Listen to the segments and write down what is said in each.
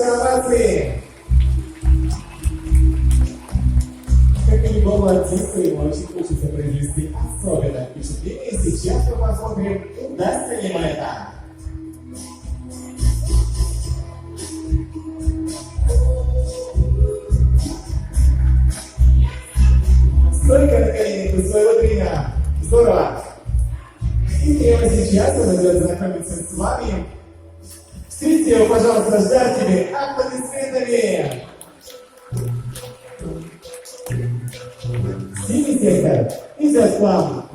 ваши овации! Как и любого артиста, ему очень хочется произвести особенное впечатление. И сейчас мы посмотрим, удастся ли ему это. Стойка на коленях у своего тренера. Здорово! И прямо сейчас он идет знакомиться с вами. Встретите его, пожалуйста, жаркими аплодисментами. Синий сектор идет к вам.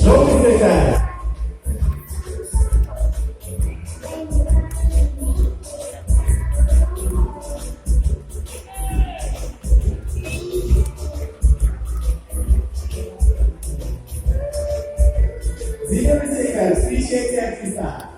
Желтый сектор. Зеленый сектор, встречайте артиста.